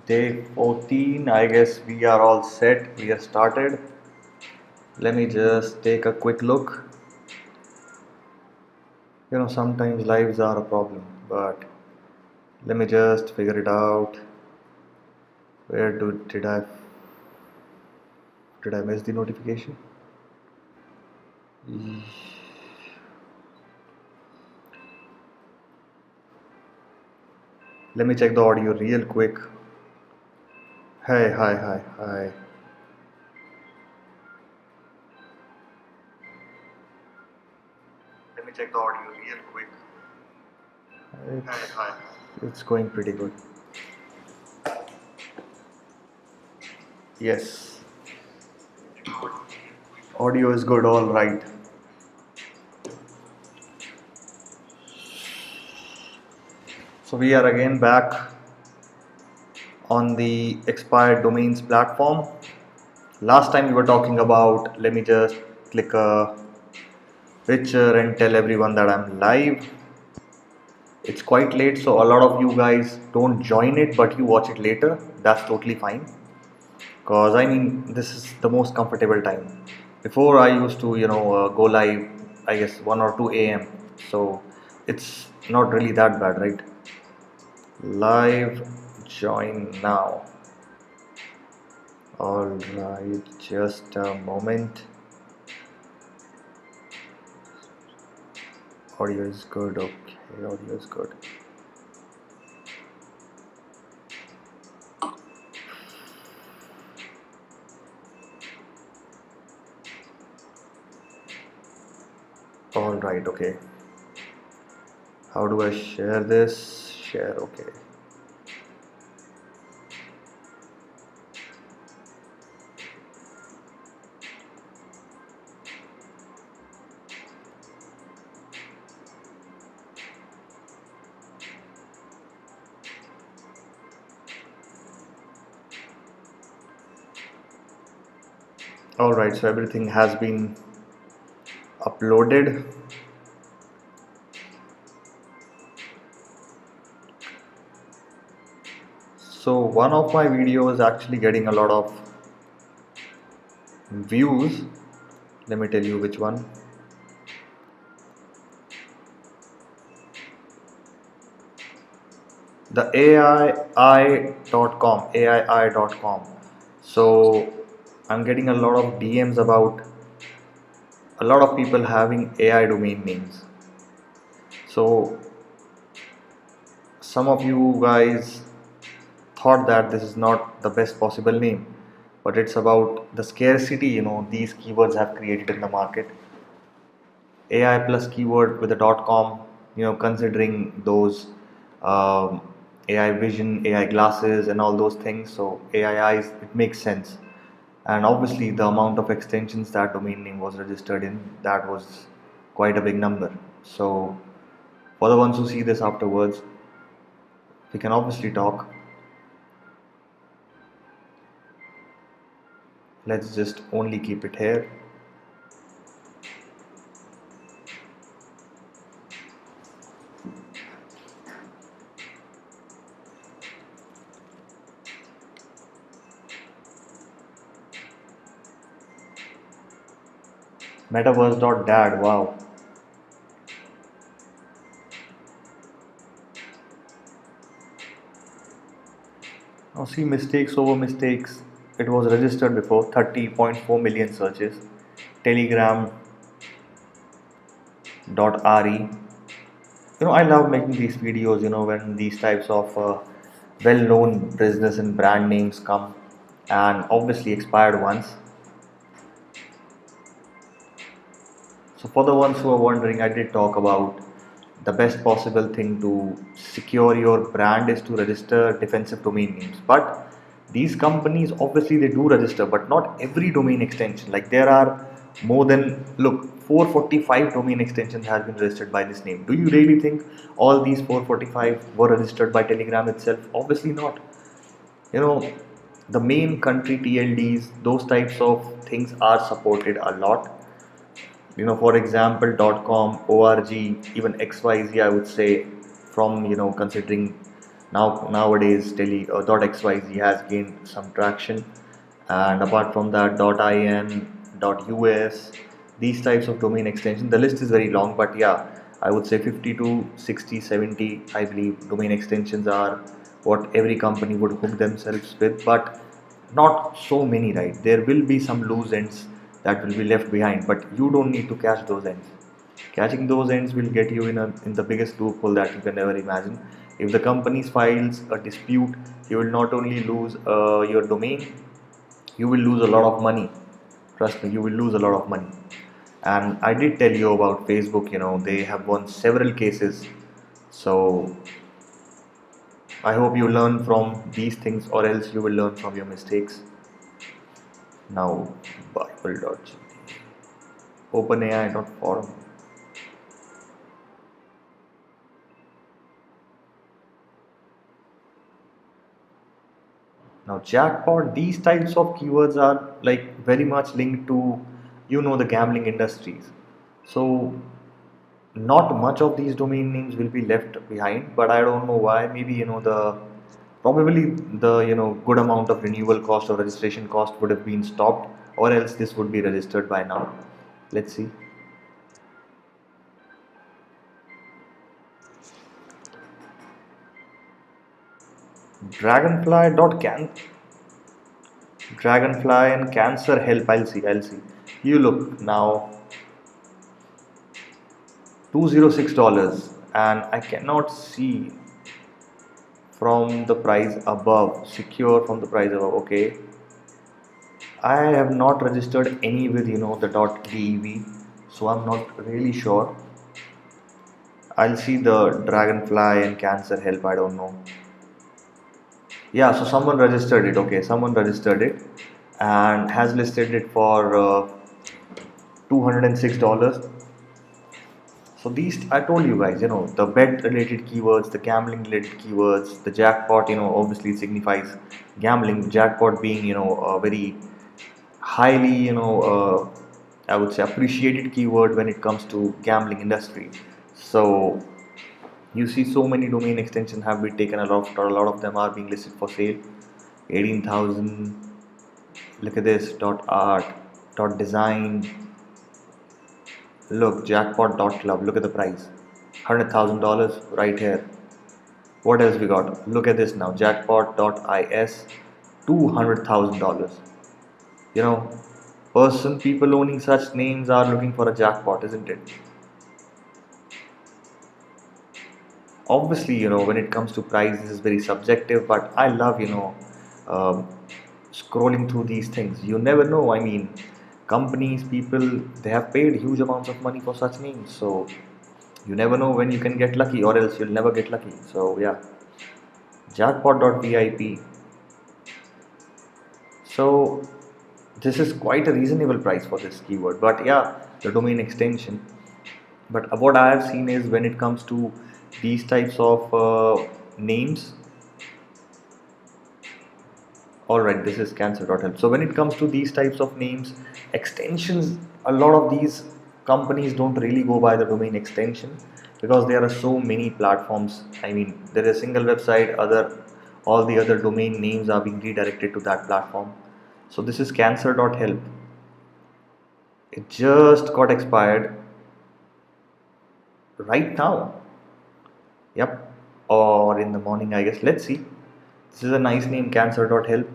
Day 14. I guess we are all set. We are started. Let me just take a quick look. Sometimes lives are a problem, but let me just figure it out. Where did I miss the notification? Let me check the audio real quick. Hey, hi. Let me check the audio real quick. It's going pretty good. Yes. Audio is good, all right. So we are again back on the expired domains platform. Last time we were talking about, let me just click a picture and tell everyone that I'm live. It's quite late, so a lot of you guys don't join it, but you watch it later. That's totally fine. Because this is the most comfortable time. Before I used to, go live, I guess 1 or 2 a.m. So it's not really that bad, right? Live, join now. Alright, just a moment. Audio is good, okay, audio is good. Alright, okay. How do I share this? Share, okay. Alright, so everything has been uploaded. So one of my videos is actually getting a lot of views. Let me tell you which one. The AII.com. So I'm getting a lot of DMs about a lot of people having AI domain names. So some of you guys thought that this is not the best possible name, but it's about the scarcity these keywords have created in the market. AI plus keyword with a .com, considering those AI vision, AI glasses and all those things, so AIIs, it makes sense. And obviously the amount of extensions that domain name was registered in, that was quite a big number. So for the ones who see this afterwards, we can obviously talk. Let's just only keep it here. Metaverse.dad, wow. Now see, mistakes over mistakes. It was registered before, 30.4 million searches. Telegram.re. I love making these videos, when these types of well-known business and brand names come, and obviously expired ones. So for the ones who are wondering, I did talk about the best possible thing to secure your brand is to register defensive domain names. But these companies, obviously they do register, but not every domain extension. Like there are more than, look, 445 domain extensions has been registered by this name. Do you really think all these 445 were registered by Telegram itself? Obviously not. The main country TLDs, those types of things are supported a lot. For example, .com, org, even XYZ, I would say, from considering Nowadays .xyz has gained some traction, and apart from that .in, .us, these types of domain extension. The list is very long, but yeah, I would say 50 to 60, 70, I believe, domain extensions are what every company would hook themselves with, but not so many, right? There will be some loose ends that will be left behind, but you don't need to catch those ends. Catching those ends will get you in the biggest loophole that you can ever imagine. If the company files a dispute, you will not only lose your domain, you will lose a lot of money. Trust me, you will lose a lot of money. And I did tell you about Facebook, they have won several cases. So I hope you learn from these things, or else you will learn from your mistakes. Now, Bible.gd, OpenAI.forum. Now, jackpot, these types of keywords are like very much linked to, the gambling industries. So, not much of these domain names will be left behind, but I don't know why. Maybe, probably the, good amount of renewal cost or registration cost would have been stopped, or else this would be registered by now. Let's see. Dragonfly.can Dragonfly and cancer help. I'll see. You look now, $206, and I cannot see from the price above, secure from the price above. Okay, I have not registered any with the .dev, so I'm not really sure. I'll see the dragonfly and cancer help. I don't know. Yeah, so someone registered it. Okay, someone registered it and has listed it for $206. So these, I told you guys, the bet related keywords, the gambling related keywords, the jackpot, obviously signifies gambling. Jackpot being, a very highly, I would say appreciated keyword when it comes to gambling industry. So you see, so many domain extensions have been taken. A lot of them are being listed for sale. 18,000. Look at this. .art, .design. Look, jackpot.club. Look at the price. $100,000 right here. What else we got? Look at this now. Jackpot.is. $200,000. You know, people owning such names are looking for a jackpot, isn't it? Obviously, when it comes to price, this is very subjective, but I love, um scrolling through these things. You never know. I mean, companies, people, they have paid huge amounts of money for such names. So you never know when you can get lucky, or else you'll never get lucky. So yeah, jackpot.vip. So this is quite a reasonable price for this keyword, but yeah, the domain extension. But what I have seen is, when it comes to these types of names, all right, this is cancer.help. So when it comes to these types of names, extensions, a lot of these companies don't really go by the domain extension, because there are so many platforms. I mean, there is a single website, all the other domain names are being redirected to that platform. So this is cancer.help. It just got expired right now. Yep, or in the morning, I guess. Let's see. This is a nice name, cancer.help.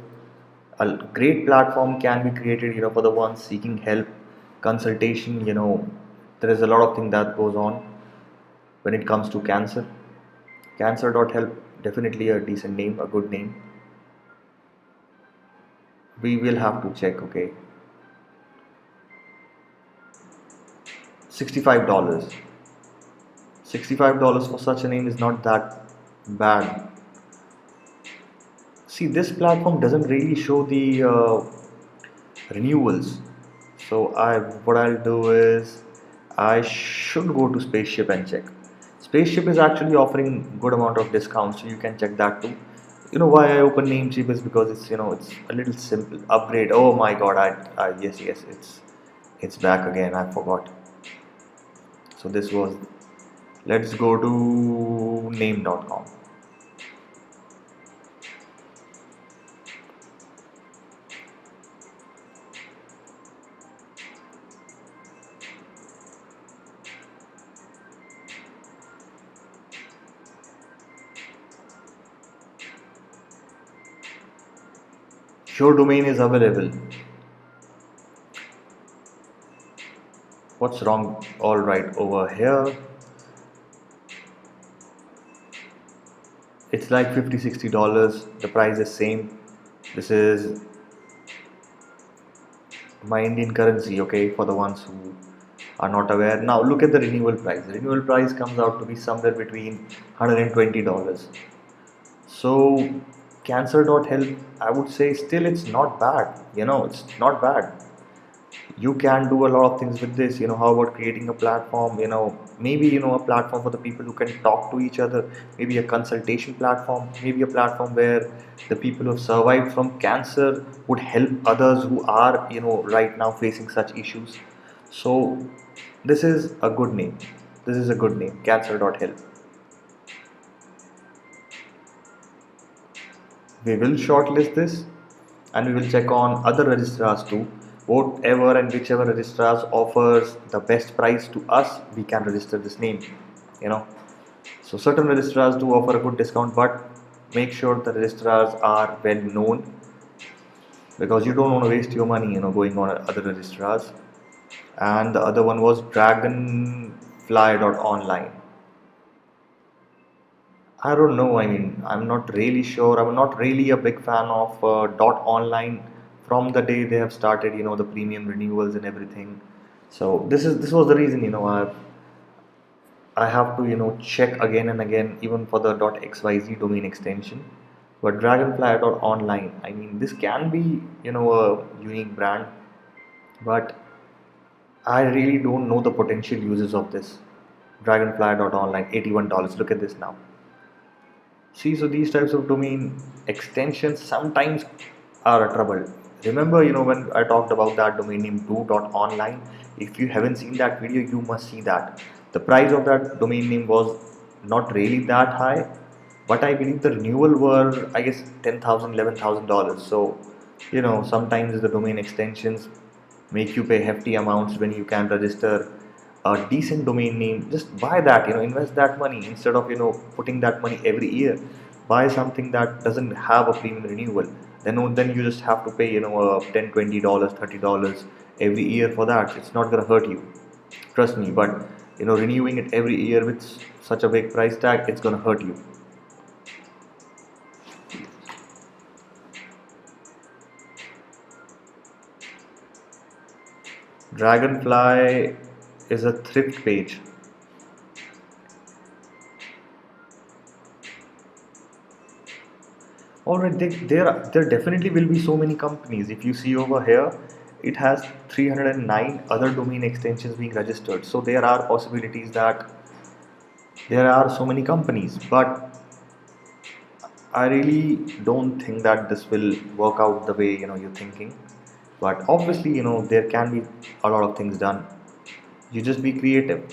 A great platform can be created, for the ones seeking help, consultation. There is a lot of thing that goes on when it comes to cancer. Cancer.help, definitely a decent name, a good name. We will have to check. Okay, $65. $65 for such a name is not that bad. See, this platform doesn't really show the renewals. So what I'll do is, I should go to Spaceship and check. Spaceship is actually offering good amount of discounts, so you can check that too. You know why I open Namecheap is because it's a little simple upgrade. Oh my god, yes, it's back again. I forgot. So this was, let's go to name.com. Your domain is available. What's wrong? All right, over here it's like 50 $60. The price is same. This is my Indian currency, okay, for the ones who are not aware. Now look at the renewal price. The renewal price comes out to be somewhere between $120. So cancer.help, I would say still it's not bad. It's not bad. You can do a lot of things with this. How about creating a platform, maybe a platform for the people who can talk to each other, maybe a consultation platform, maybe a platform where the people who have survived from cancer would help others who are right now facing such issues. So this is a good name. This is a good name, cancer.help. We will shortlist this and we will check on other registrars too. Whatever and whichever registrars offers the best price to us, we can register this name. You know, so certain registrars do offer a good discount, but make sure the registrars are well known because you don't want to waste your money, going on other registrars. And the other one was dragonfly.online. I don't know. I mean, I'm not really sure. I'm not really a big fan of dot online from the day they have started. The premium renewals and everything. So this was the reason. I have to check again and again even for the .xyz domain extension. But dragonfly.online. I mean, this can be a unique brand, but I really don't know the potential uses of this. Dragonfly.online, $81. Look at this now. See, so these types of domain extensions sometimes are a trouble. Remember, when I talked about that domain name do.online, if you haven't seen that video, you must see that. The price of that domain name was not really that high, but I believe the renewal were, I guess, $10,000, $11,000. So, sometimes the domain extensions make you pay hefty amounts when you can register a decent domain name. Just buy that, invest that money instead of putting that money every year. Buy something that doesn't have a premium renewal. Then you just have to pay $10, $20, $30 every year for that. It's not gonna hurt you, trust me. But renewing it every year with such a big price tag, it's gonna hurt you. Dragonfly is a thrift page. Alright, there definitely will be so many companies. If you see over here, it has 309 other domain extensions being registered. So there are possibilities that there are so many companies, but I really don't think that this will work out the way you're thinking. But obviously, there can be a lot of things done. You just be creative.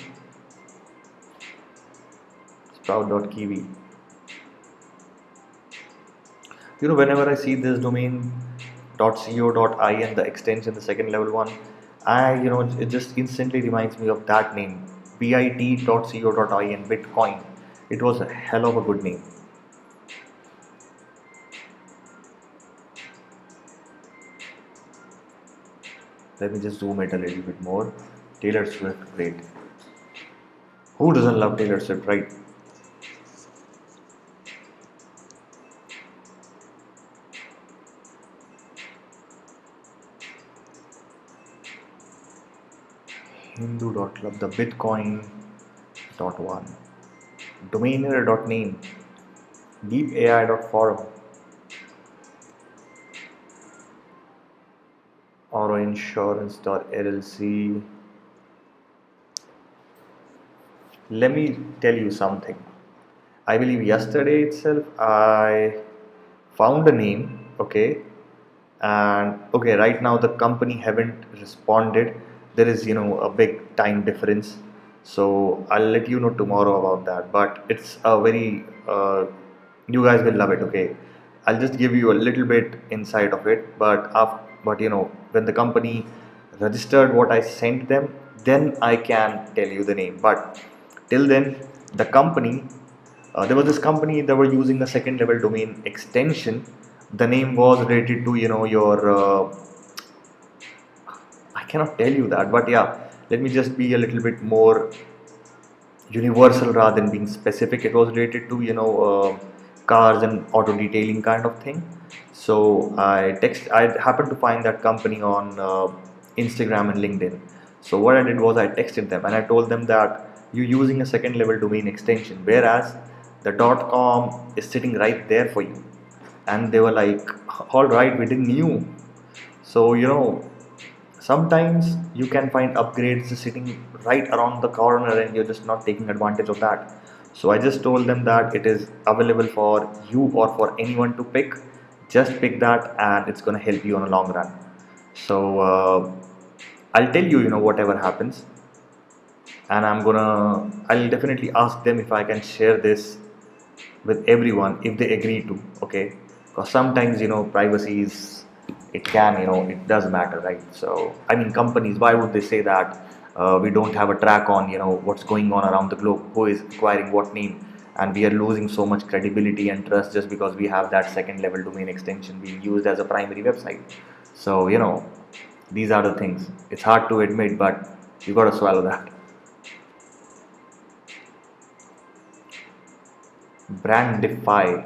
Sprout.kiwi. Whenever I see this domain .co.in, the extension, the second level one, it just instantly reminds me of that name, bit.co.in, Bitcoin. It was a hell of a good name. Let me just zoom it a little bit more. Taylor Swift, great. Who doesn't love Taylor Swift, right? Hindu.club, the Bitcoin.one, domainer.name, deepai.forum, autoinsurance.llc. Let me tell you something. I believe yesterday itself I found a name, okay, and okay, right now the company haven't responded. There is a big time difference, so I'll let you know tomorrow about that. But it's a very you guys will love it, okay. I'll just give you a little bit insight of it, but when the company registered what I sent them, then I can tell you the name. But till then, the company there was this company that were using a second level domain extension The name was related to your I cannot tell you that, but yeah, let me just be a little bit more universal rather than being specific. It was related to cars and auto detailing kind of thing. So I happened to find that company on Instagram and LinkedIn. So what I did was I texted them and I told them that you're using a second level domain extension, whereas the .com is sitting right there for you. And they were like, all right, we didn't knew. So sometimes you can find upgrades sitting right around the corner and you're just not taking advantage of that. So I just told them that it is available for you or for anyone to pick. Just pick that and it's going to help you on a long run. So I'll tell you, whatever happens, and I'll definitely ask them if I can share this with everyone if they agree to. Okay, because sometimes privacy is, it can, it does matter, right? So I mean, companies, why would they say that we don't have a track on what's going on around the globe, who is acquiring what name, and we are losing so much credibility and trust just because we have that second level domain extension being used as a primary website. So these are the things. It's hard to admit, but you got to swallow that. Brandify.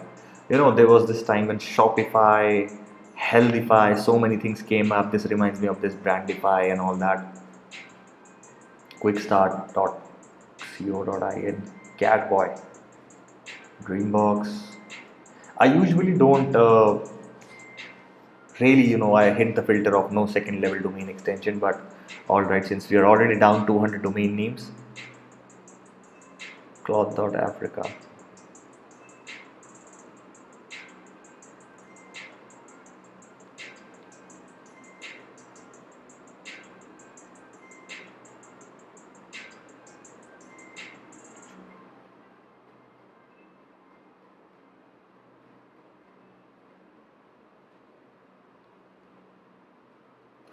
There was this time when Shopify, Healthify, so many things came up. This reminds me of this Brandify and all that. Quickstart.co.in, Catboy, Dreambox. I usually don't really, I hit the filter of no second level domain extension, but alright, since we are already down 200 domain names, cloth.africa.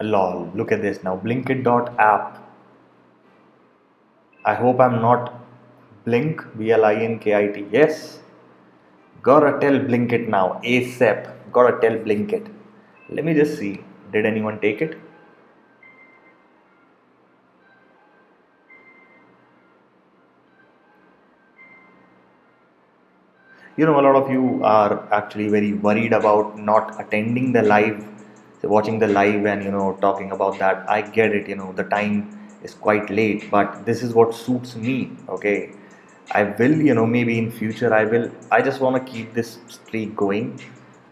Lol, look at this now. Blinkit.app. I hope I'm not Blink, Blinkit. Yes, gotta tell Blinkit now, ASAP. Gotta tell Blinkit. Let me just see. Did anyone take it? A lot of you are actually very worried about not attending the live, watching the live, and talking about that. I get it. The time is quite late, but this is what suits me. Okay, I will. Maybe in future I will. I just want to keep this streak going.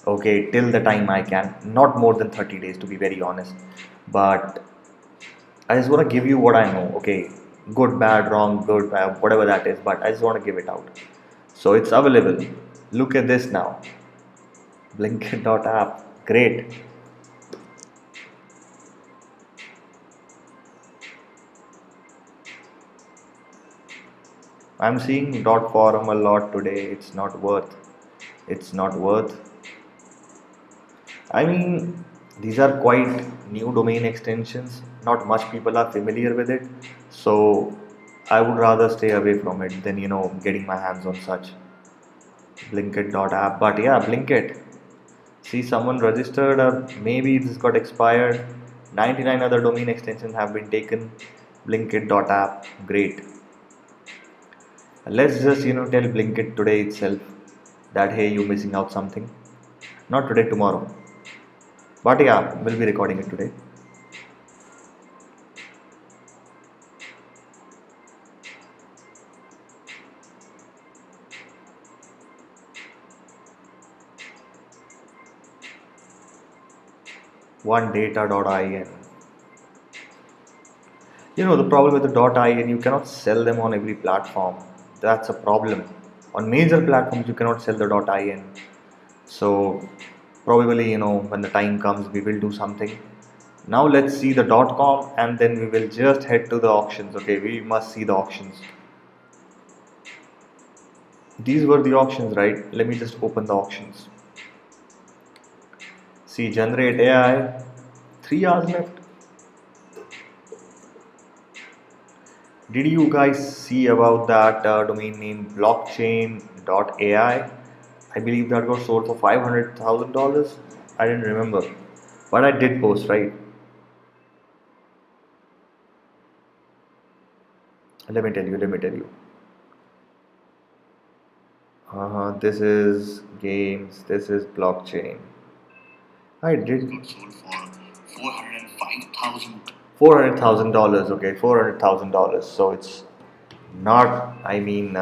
Okay, till the time I can. Not more than 30 days, to be very honest. But I just want to give you what I know. Okay, good, bad, wrong, good, bad, whatever that is. But I just want to give it out. So it's available. Look at this now. Blinkit.app. Great. I'm seeing .forum a lot today. It's not worth. It's not worth. I mean, these are quite new domain extensions. Not much people are familiar with it. So I would rather stay away from it than getting my hands on such. Blinkit.app. But yeah, Blinkit. See, someone registered, or maybe this got expired. 99 other domain extensions have been taken. Blinkit.app. Great. Let's just tell Blinkit today itself that hey, you missing out something. Not today, tomorrow. But yeah, we'll be recording it today. OneData.in. The problem with the .in, you cannot sell them on every platform. That's a problem. On major platforms, you cannot sell the .in. So probably, when the time comes, we will do something. Now let's see the .com and then we will just head to the auctions. Okay, we must see the auctions. These were the auctions, right? Let me just open the auctions. See, generate AI. 3 hours left. Did you guys see about that domain name blockchain.ai? I believe that got sold for $500,000. I didn't remember, but I did post, right? Let me tell you. Let me tell you. This is games. This is blockchain. I did. Got sold for 405,000. $400,000. Okay, $400,000. So it's not. I mean,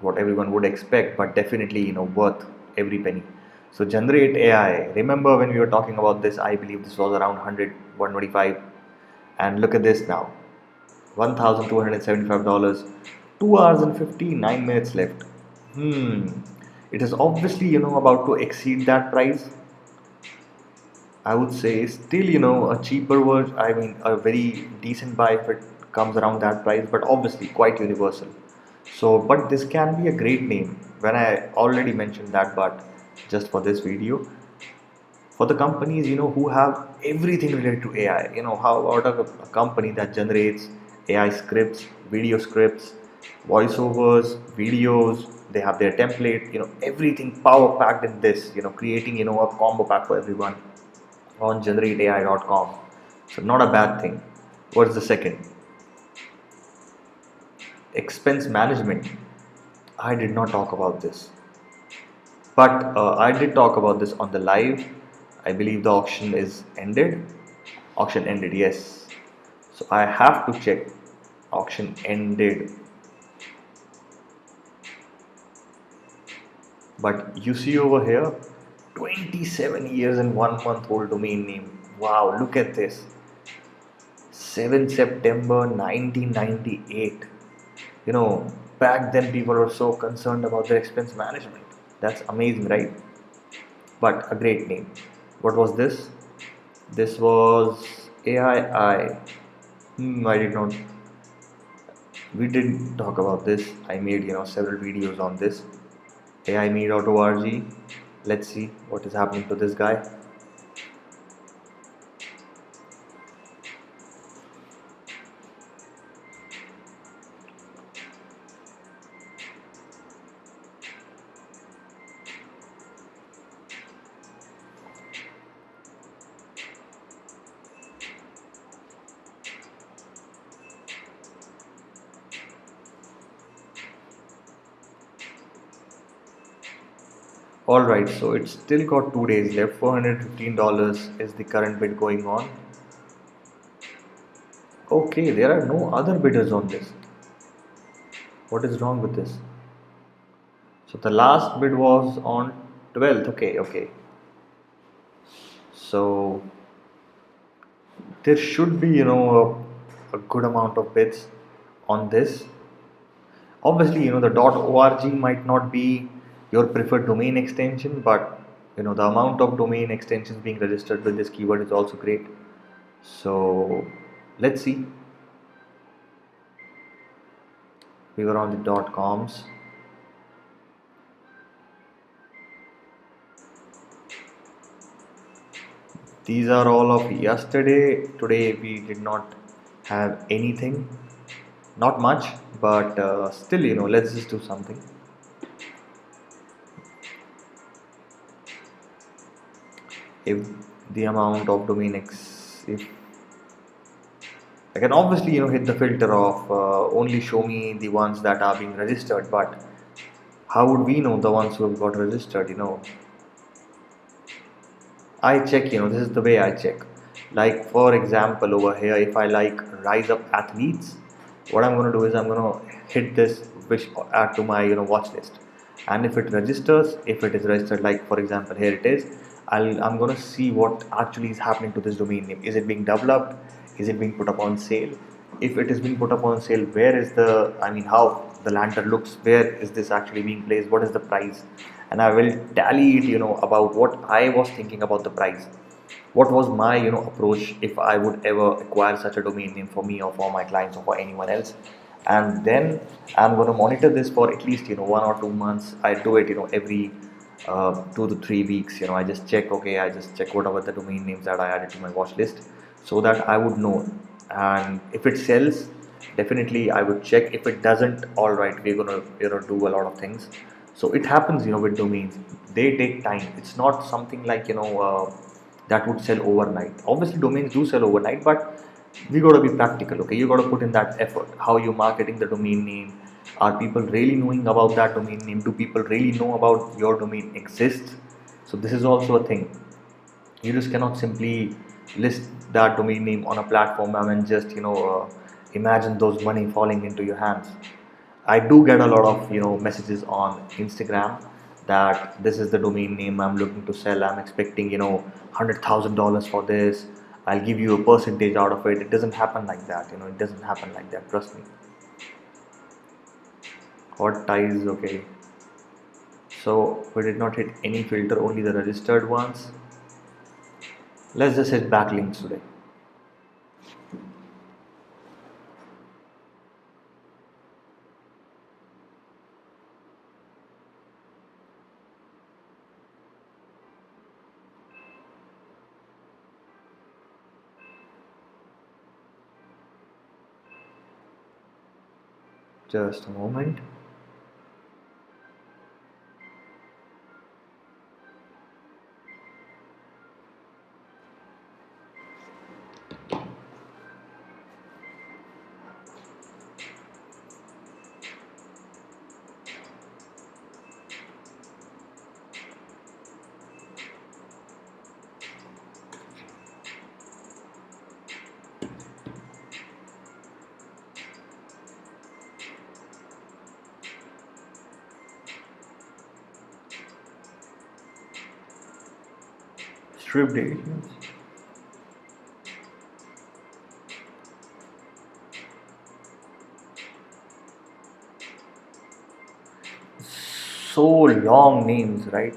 what everyone would expect, but definitely worth every penny. So generate AI. Remember when we were talking about this? I believe this was around 100, 125, and look at this now. $1,275. 2 hours and 59 minutes left. Hmm. It is obviously about to exceed that price. I would say still a cheaper version. I mean a very decent buy if it comes around that price, but obviously quite universal. So, but this can be a great name. When I already mentioned that, but just for this video, for the companies who have everything related to AI. How about a company that generates AI scripts, video scripts, voiceovers, videos. They have their template. Everything power packed in this. Creating a combo pack for everyone on generateai.com. So not a bad thing. What's the second? Expense management. I did not talk about this, but I did talk about this on the live. I believe the auction is ended. Auction ended, yes. So I have to check. Auction ended. But you see over here, 27 years and 1 month old domain name. Wow, look at this. 7 September 1998. Back then people were so concerned about their expense management. That's amazing, right? But a great name. What was this? This was AII. I did not. We didn't talk about this. I made several videos on this. AIme.org. Let's see what is happening to this guy. Alright, so it's still got 2 days left. $415 is the current bid going on. Okay, there are no other bidders on this. What is wrong with this? So the last bid was on 12th. Okay. So there should be, a good amount of bids on this. Obviously, the .org might not be your preferred domain extension, but the amount of domain extensions being registered with this keyword is also great. So let's see. We were on the .coms. These are all of yesterday. Today we did not have anything, not much, but still, let's just do something. If the amount of domain if I can obviously hit the filter of only show me the ones that are being registered, but how would we know the ones who have got registered? I check, this is the way I check. Like for example, over here, if I like Rise Up Athletes, what I'm going to do is I'm going to hit this wish add to my watch list, and if it registers, if it is registered, like for example here it is, I'm going to see what actually is happening to this domain name. Is it being developed? Is it being put up on sale? If it is being put up on sale, where is the, I mean, how the lantern looks, where is this actually being placed, what is the price? And I will tally it about what I was thinking about the price. What was my approach if I would ever acquire such a domain name for me or for my clients or for anyone else. And then I'm going to monitor this for at least 1 or 2 months. I do it every 2 to 3 weeks. I just check, okay, I just check whatever the domain names that I added to my watch list, so that I would know. And if it sells, definitely I would check. If it doesn't, all right, we're gonna do a lot of things. So it happens, with domains. They take time. It's not something like, that would sell overnight. Obviously, domains do sell overnight, but we got to be practical. Okay, you got to put in that effort. How you marketing the domain name? Are people really knowing about that domain name? Do people really know about your domain exists? So this is also a thing. You just cannot simply list that domain name on a platform and just imagine those money falling into your hands. I do get a lot of messages on Instagram that this is the domain name I'm looking to sell. I'm expecting $100,000 for this. I'll give you a percentage out of it. It doesn't happen like that. It doesn't happen like that. Trust me. Hot ties, okay. So we did not hit any filter, only the registered ones. Let's just hit backlinks today. Just a moment. Strip editions. So long names, right?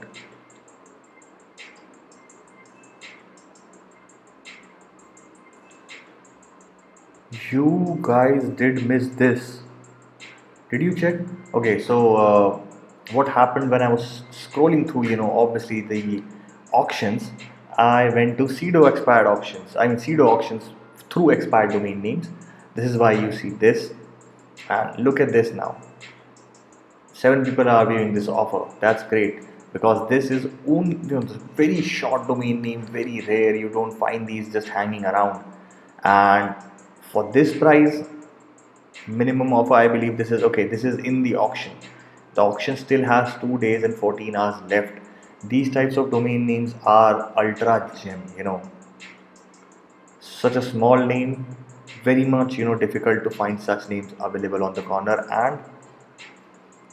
You guys did miss this. Did you check? Okay, so what happened when I was scrolling through, obviously the auctions, I went to pseudo expired auctions. I mean, pseudo auctions through expired domain names. This is why you see this. And look at this now. 7 people are viewing this offer. That's great because this is only very short domain name, very rare. You don't find these just hanging around. And for this price, minimum offer, I believe this is okay. This is in the auction. The auction still has 2 days and 14 hours left. These types of domain names are ultra gem. Such a small name, very much difficult to find such names available on the corner. And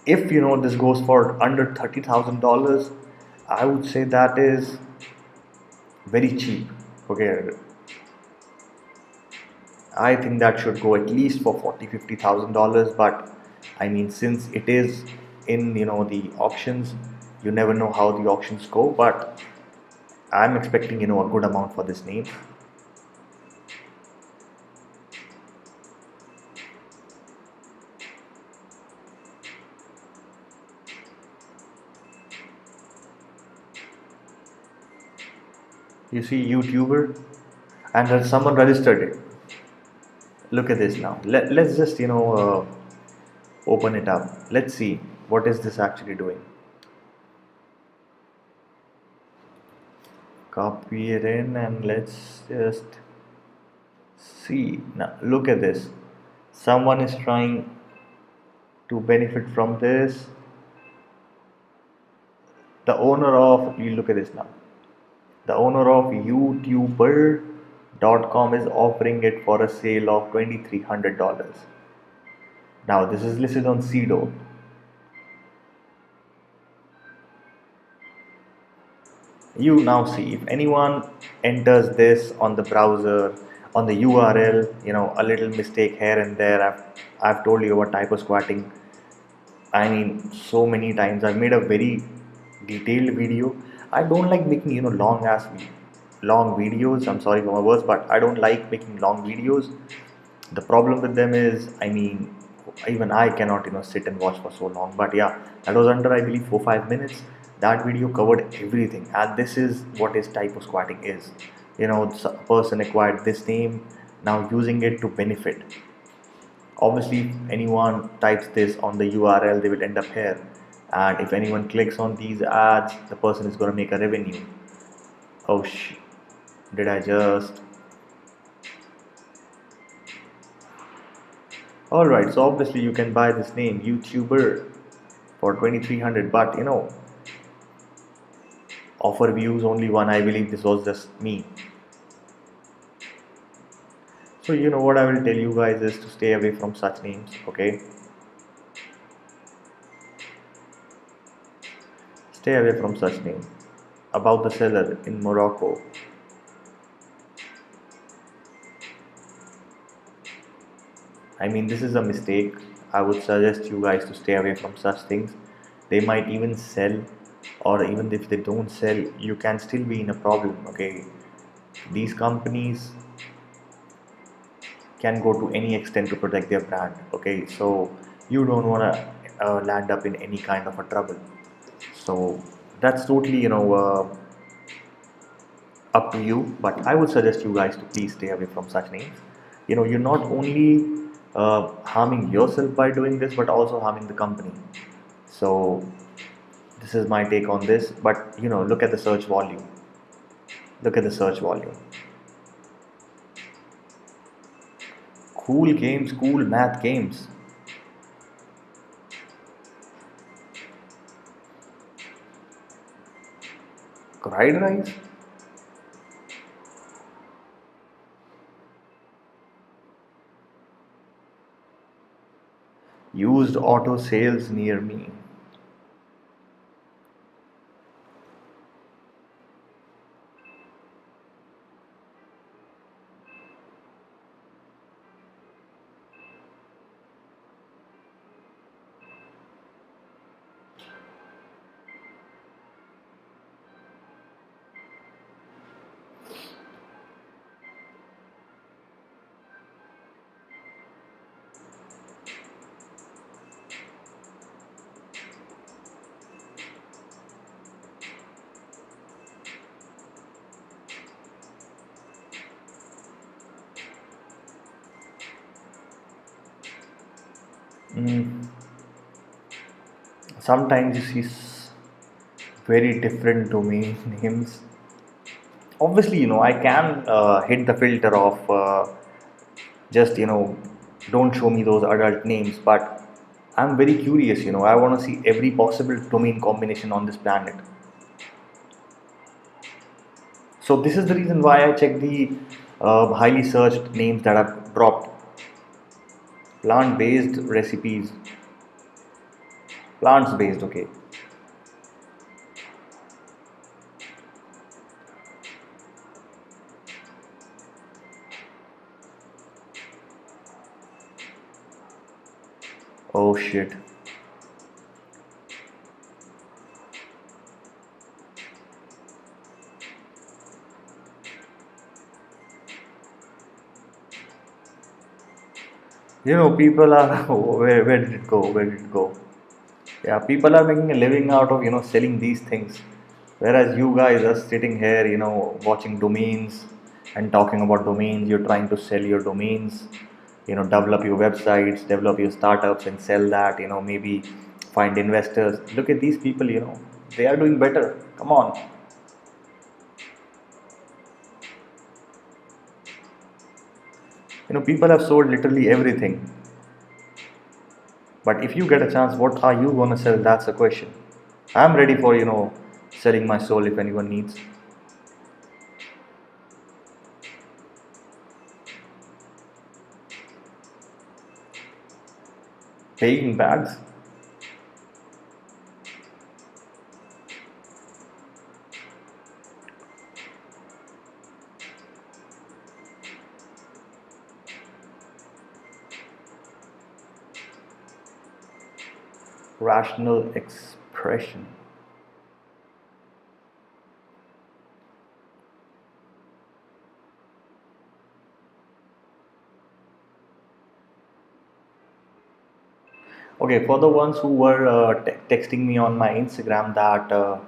if this goes for under $30,000, I would say that is very cheap. Okay, I think that should go at least for $40,000, 50,000. But I mean, since it is in the auctions, you never know how the auctions go. But I'm expecting a good amount for this name. You see YouTuber, and then someone registered it. Look at this now. Let's just open it up. Let's see what is this actually doing. Copy it in and let's just see. Now look at this. Someone is trying to benefit from this. The owner of, you look at this now. The owner of YouTuber.com is offering it for a sale of $2,300. Now this is listed on Cedo. You now see if anyone enters this on the browser, on the URL, a little mistake here and there. I've told you about typo squatting. I mean, so many times. I've made a very detailed video. I don't like making long videos. I'm sorry for my words, but I don't like making long videos. The problem with them is, I mean, even I cannot sit and watch for so long. But yeah, that was under, I believe, 4-5 minutes. That video covered everything, and this is what is typo squatting is. A person acquired this name, now using it to benefit. Obviously, if anyone types this on the URL, they will end up here. and if anyone clicks on these ads, the person is going to make a revenue. Oh did I just? Alright, so obviously you can buy this name YouTuber for 2300, but offer views only one. I believe this was just me. So what I will tell you guys is to stay away from such names, okay? Stay away from such names. About the seller in Morocco. I mean, this is a mistake. I would suggest you guys to stay away from such things. They might even sell, or even if they don't sell, you can still be in a problem, okay? These companies can go to any extent to protect their brand, okay? So you don't want to land up in any kind of a trouble. So that's totally, up to you, but I would suggest you guys to please stay away from such names. You're not only harming yourself by doing this, but also harming the company. So this is my take on this, but look at the search volume. Look at the search volume. Cool games, cool math games. Fried rice. Used auto sales near me. Mm, Sometimes you see very different domain names. Obviously, I can hit the filter of just don't show me those adult names, but I'm very curious. I want to see every possible domain combination on this planet. So this is the reason why I check the highly searched names that I've dropped. Plant based recipes. Plants based, okay. Oh shit. People are where did it go, where did it go? Yeah, people are making a living out of selling these things, whereas you guys are sitting here watching domains and talking about domains. You're trying to sell your domains, develop your websites, develop your startups, and sell that. Maybe find investors. Look at these people. They are doing better. Come on. People have sold literally everything. But if you get a chance, what are you gonna sell? That's the question. I'm ready for selling my soul if anyone needs. Paying bags. Rational expression. Okay, for the ones who were texting me on my Instagram that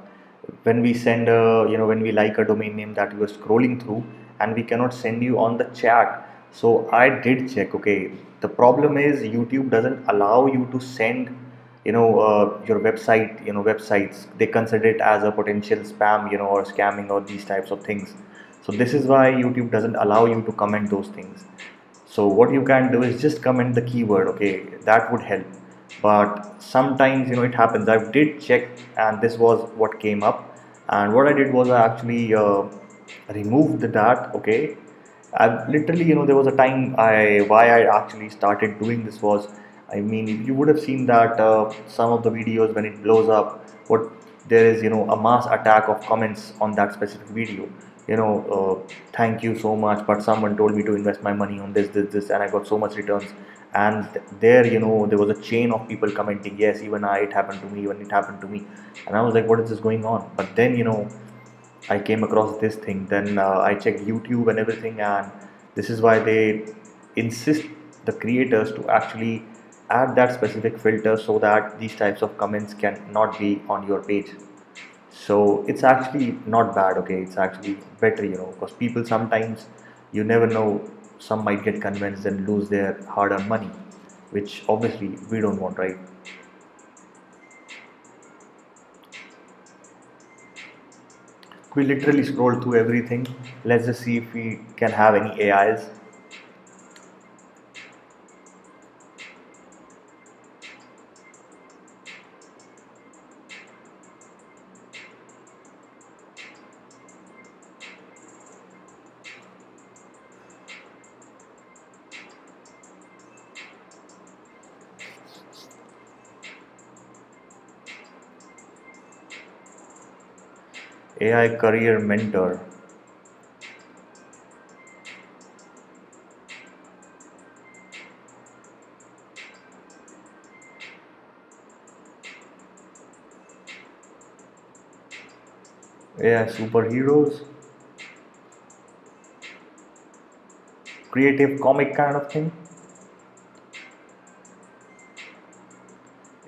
when we send, when we like a domain name that you are scrolling through and we cannot send you on the chat. So I did check. Okay, the problem is YouTube doesn't allow you to send your website, websites, they consider it as a potential spam, or scamming or these types of things. So this is why YouTube doesn't allow you to comment those things. So what you can do is just comment the keyword, okay, that would help. But sometimes, it happens. I did check, and this was what came up. And what I did was I actually removed that, okay. I literally, there was a time why I actually started doing this was, I mean, you would have seen that some of the videos when it blows up, what there is, a mass attack of comments on that specific video. Thank you so much, but someone told me to invest my money on this, and I got so much returns. And there, there was a chain of people commenting, yes, even it happened to me, even it happened to me. And I was like, what is this going on? But then, I came across this thing. Then I checked YouTube and everything, and this is why they insist the creators to actually add that specific filter so that these types of comments can not be on your page. So it's actually not bad, okay? It's actually better, because people sometimes, you never know, some might get convinced and lose their hard-earned money, which obviously we don't want, right? We literally scroll through everything. Let's just see if we can have any AIs. AI career mentor. AI superheroes. Creative comic kind of thing.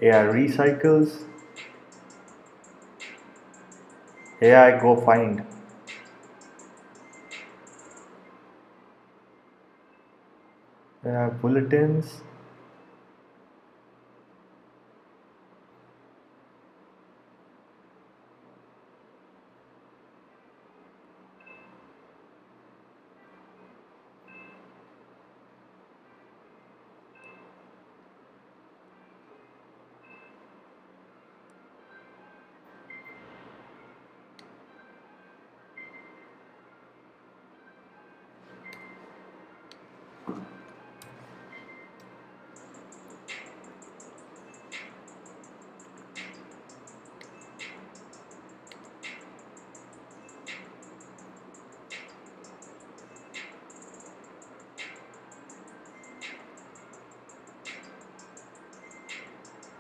AI recycles. AI go find. AI bulletins.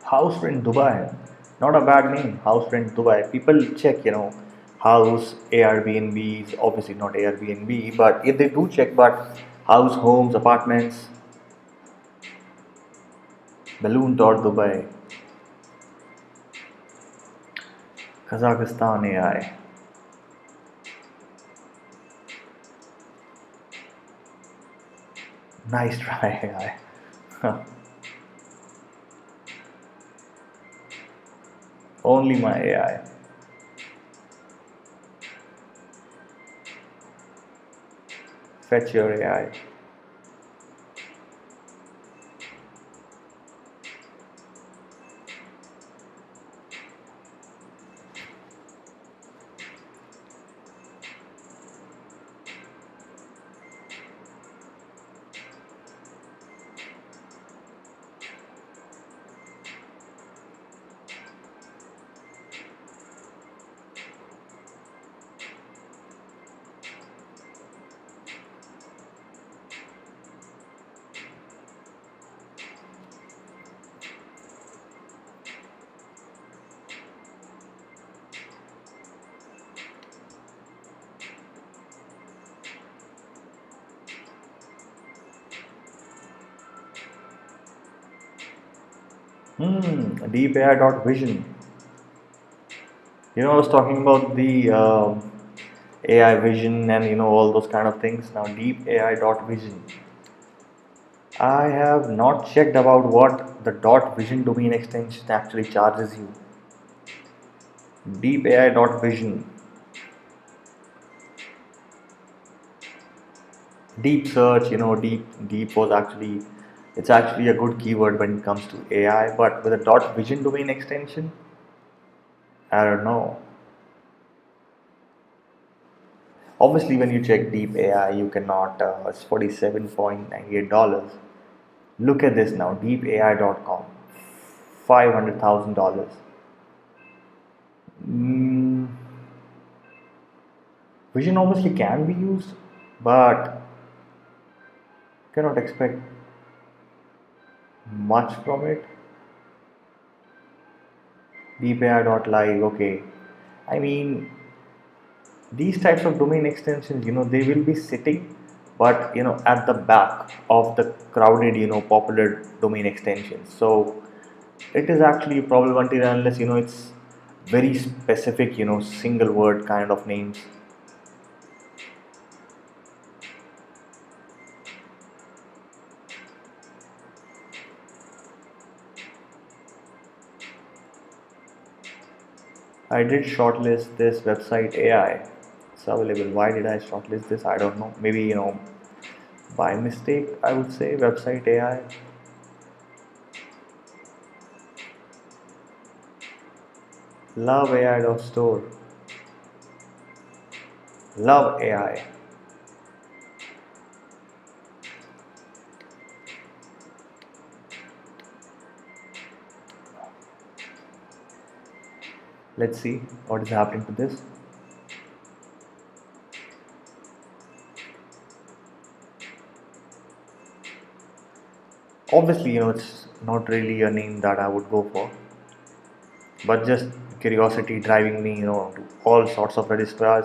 House rent Dubai. Not a bad name. House rent Dubai. People check, house Airbnbs. Obviously not Airbnb, but if they do check, but house, homes, apartments, balloon dot Dubai, Kazakhstan AI. Nice try AI. Only my AI. Fetch your AI. Deep AI dot vision. I was talking about the AI vision and all those kind of things. Now deep AI dot vision. I have not checked about what the dot vision domain extension actually charges you. Deep AI dot vision. Deep search, deep was actually, it's actually a good keyword when it comes to AI, but with a dot vision domain extension, I don't know. Obviously, when you check deep AI, you cannot, it's $47.98. Look at this now, deepai.com, $500,000. Mm, vision obviously can be used, but cannot expect much from it. Deepai.live, okay. I mean, these types of domain extensions, they will be sitting, but at the back of the crowded, popular domain extensions. So it is actually probably until and unless it's very specific, single word kind of names. I did shortlist this website AI. It's available. Why did I shortlist this? I don't know. Maybe by mistake, I would say website AI. Love AI.store. Love AI. Let's see what is happening to this. Obviously, it's not really a name that I would go for, but just curiosity driving me, to all sorts of registrars,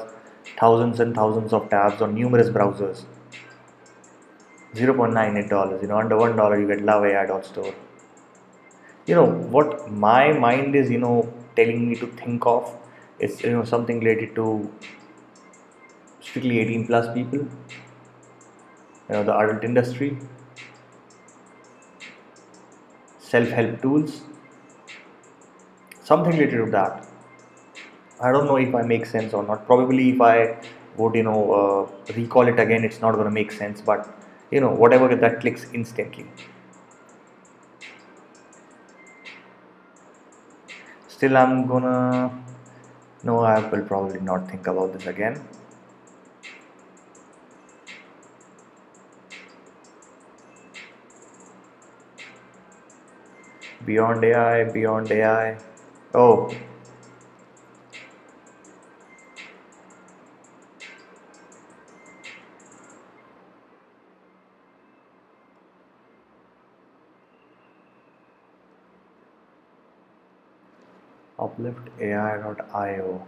thousands and thousands of tabs on numerous browsers. $0.98, under $1 you get loveai.store. What my mind is, telling me to think of is, something related to strictly 18 plus people, the adult industry, self help tools, something related to that. I don't know if I make sense or not. Probably if I would, recall it again, it's not going to make sense. But whatever that clicks instantly. Still, I'm gonna. No, I will probably not think about this again. Beyond AI, beyond AI. Oh, upliftai.io.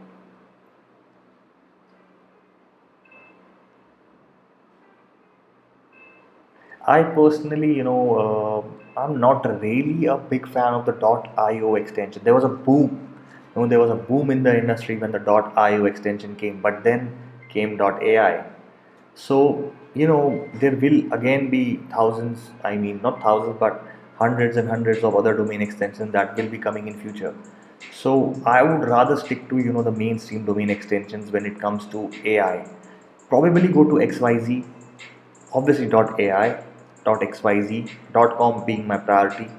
I personally, I'm not really a big fan of the .io extension. There was a boom, there was a boom in the industry when the .io extension came, but then came .ai. So, there will again be thousands, I mean, not thousands, but hundreds and hundreds of other domain extensions that will be coming in future. So, I would rather stick to, the mainstream domain extensions when it comes to AI. Probably go to XYZ, obviously .ai, .xyz, .com being my priority,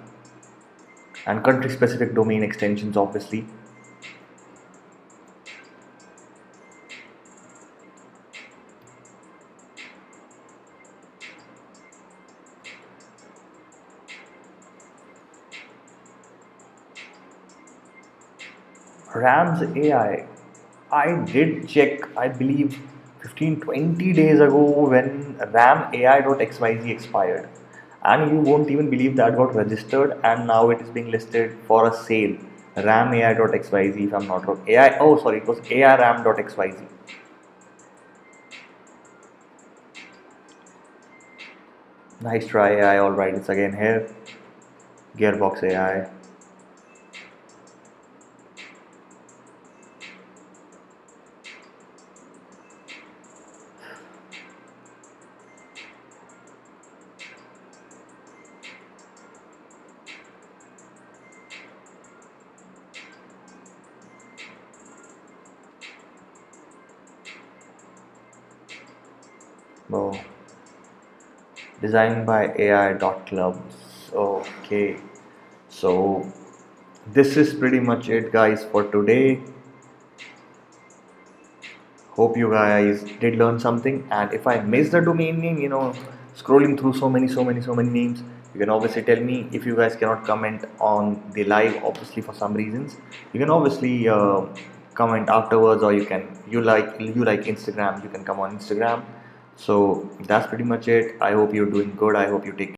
and country specific domain extensions obviously. Rams AI, I did check, I believe 15-20 days ago when RAM AI.xyz expired. And you won't even believe that got registered and now it is being listed for a sale. RAM AI.xyz, if I'm not wrong. AI, oh sorry, it was AI RAM.xyz. Nice try AI, alright, it's again here. Gearbox AI. Oh, designed by AI.clubs. Okay, so this is pretty much it, guys, for today. Hope you guys did learn something. And if I missed the domain name, scrolling through so many names, you can obviously tell me. If you guys cannot comment on the live, obviously for some reasons, you can obviously comment afterwards, or you like Instagram, you can come on Instagram. So that's pretty much it. I hope you're doing good. I hope you take